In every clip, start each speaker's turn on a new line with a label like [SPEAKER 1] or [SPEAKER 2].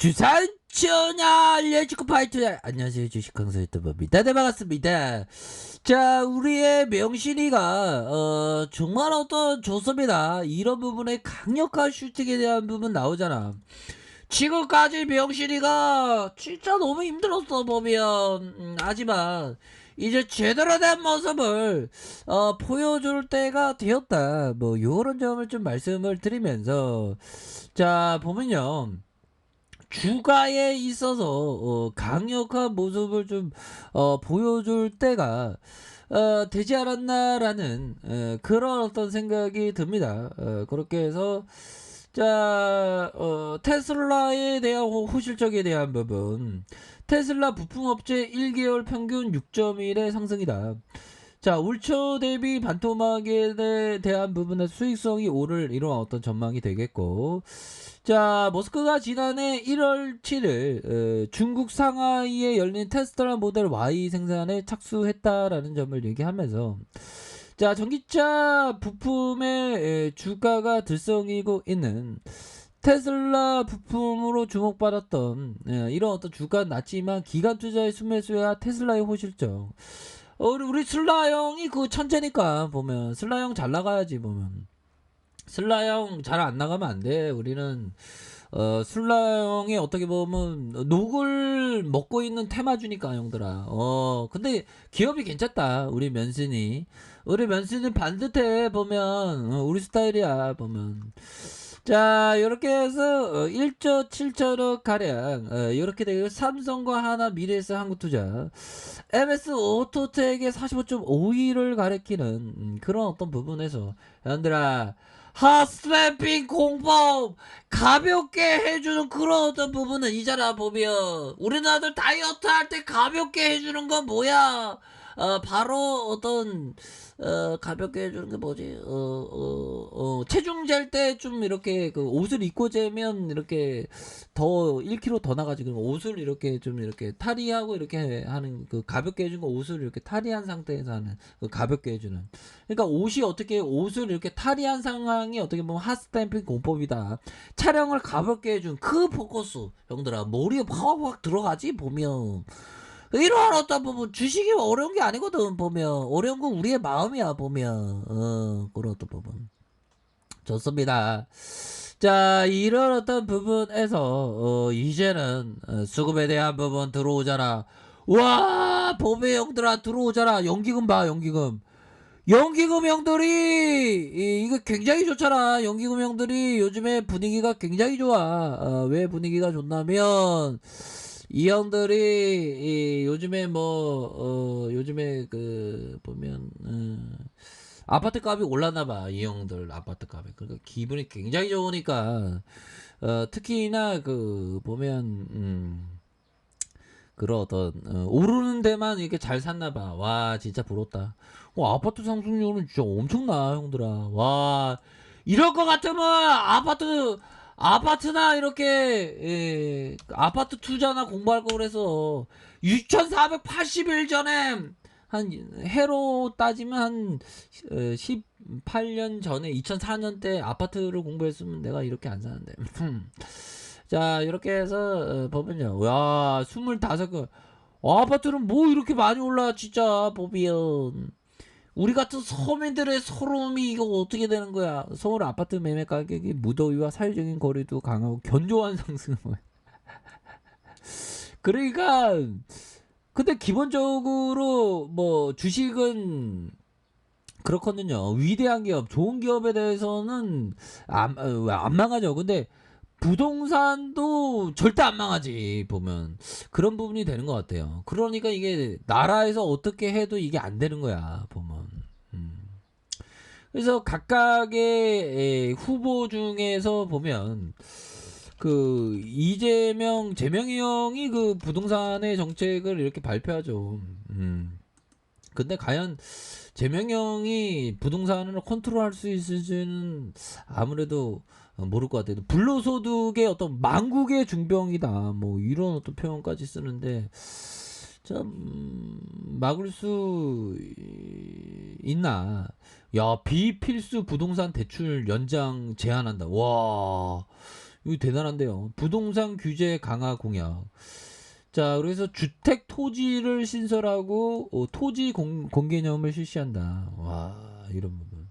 [SPEAKER 1] 주산 전야 알려주고 파이터. 안녕하세요, 주식 강사 유튜버입니다. 네, 반갑습니다. 자, 우리의 명신이가 정말 좋습니다. 이런 부분에 강력한 슈팅에 대한 부분 나오잖아. 지금까지 명신이가 진짜 너무 힘들었어 보면. 하지만 이제 제대로 된 모습을 보여줄 때가 되었다, 뭐 요런 점을 좀 말씀을 드리면서, 자 보면요, 주가에 있어서 강력한 모습을 좀 보여줄 때가 되지 않았나라는 그런 어떤 생각이 듭니다. 그렇게 해서, 자 테슬라에 대한 호실적에 대한 부분, 테슬라 부품업체 1개월 평균 6.1의 상승이다. 자, 올 초 대비 반토막에 대한 부분의 수익성이 오를 이런 어떤 전망이 되겠고, 자 머스크가 지난해 1월 7일 중국 상하이에 열린 테슬라 모델 Y 생산에 착수했다라는 점을 얘기하면서, 자 전기차 부품의 주가가 들썩이고 있는 테슬라 부품으로 주목받았던 이런 어떤 주가 낮지만 기간 투자의 순매수와 테슬라의 호실적. 우리 슬라 형이 그 천재니까, 보면 슬라 형 잘 나가야지. 보면 슬라 형 잘 안 나가면 안 돼. 우리는 슬라 형이 어떻게 보면 녹을 먹고 있는 테마주니까, 형들아. 근데 기업이 괜찮다. 우리 면신이 반듯해. 보면 우리 스타일이야. 보면, 자 이렇게 해서 1조 7천억 가량 이렇게 되고, 삼성과 하나, 미래에셋, 한국투자, MS 오토텍의 45.5위를 가리키는 그런 어떤 부분에서, 여러분들아, 핫스래핑 공법 가볍게 해주는 그런 어떤 부분은 이잖아. 보면 우리나라들 다이어트 할 때 가볍게 해주는 건 뭐야? 바로 어떤 가볍게 해주는 게 뭐지? 체중 잴 때 좀 이렇게 그 옷을 입고 재면 이렇게 더 1kg 더 나가지. 그럼 옷을 이렇게 좀 이렇게 탈의하고 이렇게 하는, 그 가볍게 해준 거, 옷을 이렇게 탈의한 상태에서 하는 그 가볍게 해주는. 그러니까 옷을 이렇게 탈의한 상황이 어떻게 보면 핫스탬핑 공법이다. 촬영을 가볍게 해준 그 포커스, 형들아, 머리에 확 들어가지. 보면 이런 어떤 부분, 주식이 어려운 게 아니거든. 보면 어려운 건 우리의 마음이야. 보면 그런 어떤 부분 좋습니다. 자 이런 어떤 부분에서 이제는 수급에 대한 부분 들어오잖아. 와, 보배 형들아, 들어오잖아. 연기금 봐, 연기금 형들이 이거 굉장히 좋잖아. 연기금 형들이 요즘에 분위기가 굉장히 좋아. 왜 분위기가 좋냐면, 이 형들이 요즘에 요즘에 그 보면 아파트 값이 올랐나 봐. 이 형들 아파트 값이. 그러니까 기분이 굉장히 좋으니까, 특히나 그 보면 그런 어떤 오르는 데만 이렇게 잘 샀나 봐. 와, 진짜 부럽다. 아파트 상승률은 진짜 엄청나, 형들아. 와, 이럴 것 같으면 아파트나 이렇게, 아파트 투자나 공부할 거 그래서 6,480일 전에, 한 해로 따지면 한 18년 전에 2004년 때 아파트를 공부했으면 내가 이렇게 안 사는데. 자 이렇게 해서 보면요, 와 25건 아파트는 뭐 이렇게 많이 올라. 진짜 보면 우리 같은 서민들의 서름이 이거 어떻게 되는 거야. 서울 아파트 매매 가격이 무더위와 사회적인 거리도 강하고 견조한 상승. 그러니까, 근데 기본적으로 뭐 주식은 그렇거든요. 위대한 기업, 좋은 기업에 대해서는 안 망하죠. 근데 부동산도 절대 안 망하지. 보면 그런 부분이 되는 것 같아요. 그러니까 이게 나라에서 어떻게 해도 이게 안 되는 거야. 보면. 음. 그래서 각각의 후보 중에서 보면, 그 이재명, 재명이 형이 그 부동산의 정책을 이렇게 발표하죠. 근데 과연 재명형이 부동산을 컨트롤할 수 있을지는 아무래도 모를 것 같아요. 불로소득의 어떤 망국의 중병이다, 뭐 이런 어떤 표현까지 쓰는데, 참 막을 수 있나? 야, 비필수 부동산 대출 연장 제한한다. 와, 이거 대단한데요. 부동산 규제 강화 공약. 자, 그래서 주택 토지를 신설하고 토지 공개념을 실시한다. 와, 이런 부분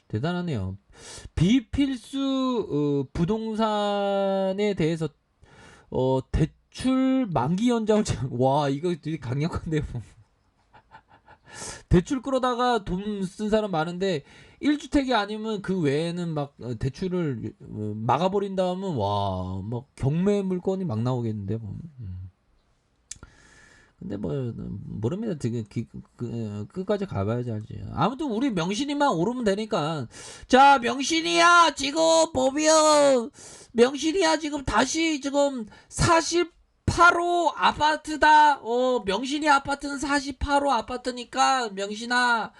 [SPEAKER 1] 대단하네요. 비필수 부동산에 대해서 대출 만기 연장을 와, 이거 되게 강력한데요. 대출 끌어다가 돈 쓴 사람 많은데 1주택이 아니면 그 외에는 막 대출을 막아버린 다음은 와, 막 경매 물건이 막 나오겠는데 뭐. 근데 뭐 모릅니다. 지금 끝까지 가봐야지 알지. 아무튼 우리 명신이만 오르면 되니까. 자, 명신이야 지금 보면 명신이야 지금 다시 지금 48호 아파트다. 명신이 아파트는 48호 아파트니까 명신아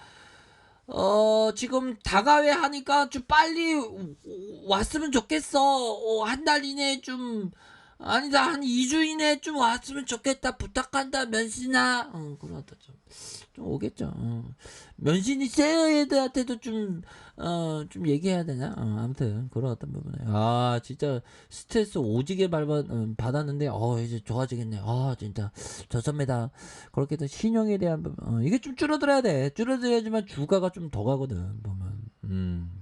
[SPEAKER 1] 지금 다가회 하니까 좀 빨리 왔으면 좋겠어. 한 달 이내에 좀, 아니다, 한 2주 이내에 좀 왔으면 좋겠다. 부탁한다, 면신아. 그러다 좀 오겠죠. 면신이 쎄어애들한테도 좀 얘기해야 되나? 아무튼, 그런 어떤 부분에. 아, 진짜 스트레스 오지게 받았는데, 이제 좋아지겠네. 진짜, 좋습니다. 그렇게 해서 신용에 대한 부분, 이게 좀 줄어들어야 돼. 줄어들어야지만 주가가 좀 더 가거든, 보면.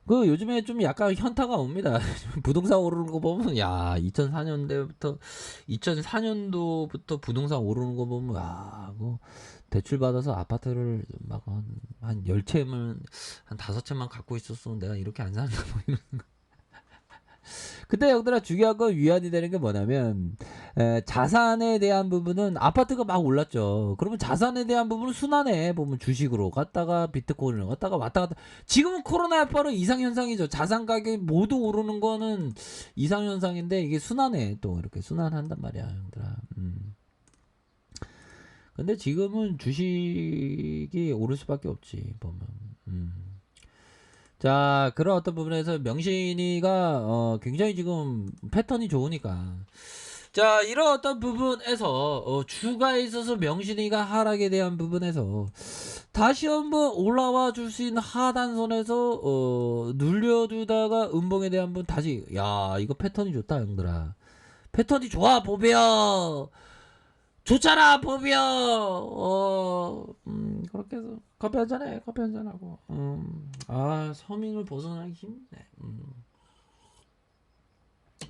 [SPEAKER 1] 그 요즘에 좀 약간 현타가 옵니다. 부동산 오르는 거 보면 야 2004년도부터 부동산 오르는 거 보면 뭐 대출 받아서 아파트를 막 한 10채면 한 5채만 갖고 있었으면 내가 이렇게 안 사는가 뭐 이런 거. 근데 형들아 중요한 건 위안이 되는 게 뭐냐면 자산에 대한 부분은 아파트가 막 올랐죠. 그러면 자산에 대한 부분은 순환해 보면 주식으로 갔다가 비트코인으로 갔다가 왔다 갔다. 지금은 코로나 여파로 이상현상이죠. 자산 가격이 모두 오르는 거는 이상현상인데 이게 순환해 또 이렇게 순환한단 말이야 형들아. 근데 지금은 주식이 오를 수밖에 없지 보면. 자, 그런 어떤 부분에서 명신이가 굉장히 지금 패턴이 좋으니까. 자, 이런 어떤 부분에서 주가에 있어서 명신이가 하락에 대한 부분에서 다시 한번 올라와 줄 수 있는 하단선에서 눌려주다가 음봉에 대한 부분 다시 야, 이거 패턴이 좋다 형들아. 패턴이 좋아 보배야. 좋잖아 보배야. 그렇게 해서 커피 한잔해. 커피 한잔하고 서민을 벗어나기 힘드네.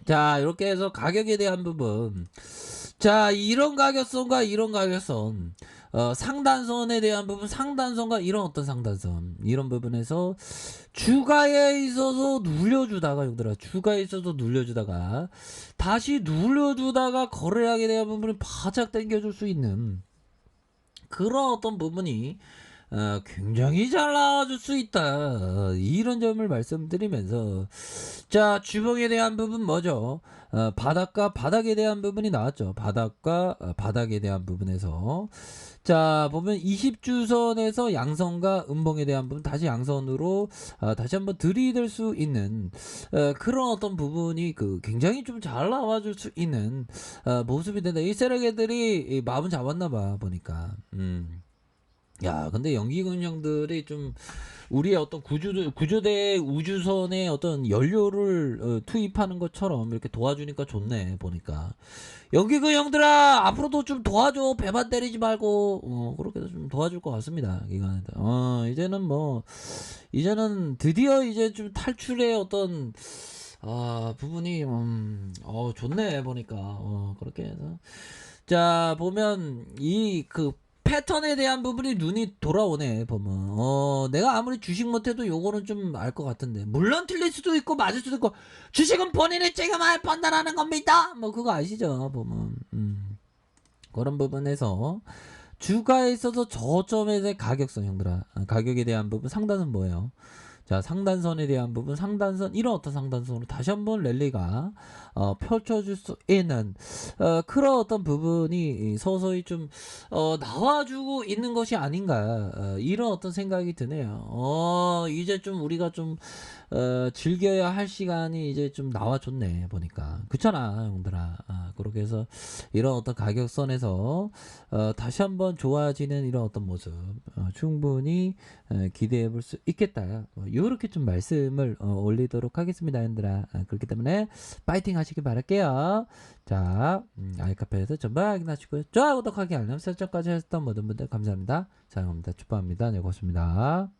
[SPEAKER 1] 자, 이렇게 해서 가격에 대한 부분. 자, 이런 가격선과 이런 가격선. 상단선에 대한 부분, 상단선과 이런 어떤 상단선. 이런 부분에서 주가에 있어서 눌려주다가, 얘들아, 주가에 있어서 눌려주다가, 다시 눌려주다가 거래하게 대한 부분을 바짝 당겨줄 수 있는 그런 어떤 부분이 굉장히 잘 나와줄 수 있다. 이런 점을 말씀드리면서 자, 주봉에 대한 부분 뭐죠? 바닥과 바닥에 대한 부분이 나왔죠. 바닥과 바닥에 대한 부분에서 자, 보면 20주선에서 양선과 음봉에 대한 부분 다시 양선으로 다시 한번 들이댈 수 있는 그런 어떤 부분이 굉장히 좀 잘 나와줄 수 있는 모습이 된다. 이 세력애들이 마음 잡았나 봐 보니까. 야, 근데 연기근형들이 좀 우리의 어떤 구조대 우주선에 어떤 연료를 투입하는 것처럼 이렇게 도와주니까 좋네 보니까. 연기근형들아 앞으로도 좀 도와줘. 배만 때리지 말고 그렇게 해서 좀 도와줄 것 같습니다 기관에다. 이제는 드디어 이제 좀 탈출의 어떤 부분이 좋네 보니까 그렇게 해서 자 보면 패턴에 대한 부분이 눈이 돌아오네 보면 내가 아무리 주식 못해도 요거는 좀 알 것 같은데 물론 틀릴 수도 있고 맞을 수도 있고 주식은 본인이 책임을 판단하는 겁니다 뭐 그거 아시죠 보면 그런 부분에서 주가에 있어서 저점에서의 가격선 형들아 가격에 대한 부분 상단은 뭐예요? 자, 상단선에 대한 부분, 상단선, 이런 어떤 상단선으로 다시 한번 랠리가 펼쳐질 수 있는 그런 어떤 부분이 서서히 좀 나와주고 있는 것이 아닌가 이런 어떤 생각이 드네요. 이제 좀 우리가 좀 즐겨야 할 시간이 이제 좀 나와줬네 보니까. 그렇잖아 형들아. 그렇게 해서 이런 어떤 가격선에서 다시 한번 좋아지는 이런 어떤 모습 충분히 기대해 볼 수 있겠다. 요렇게 좀 말씀을 올리도록 하겠습니다 형들아. 그렇기 때문에 파이팅 하시길 바랄게요. 자, 아이카페에서 전부 확인하시고요. 좋아요, 구독하기, 알람 설정까지 하셨던 모든 분들 감사합니다. 사랑합니다. 축복합니다. 네, 고맙습니다.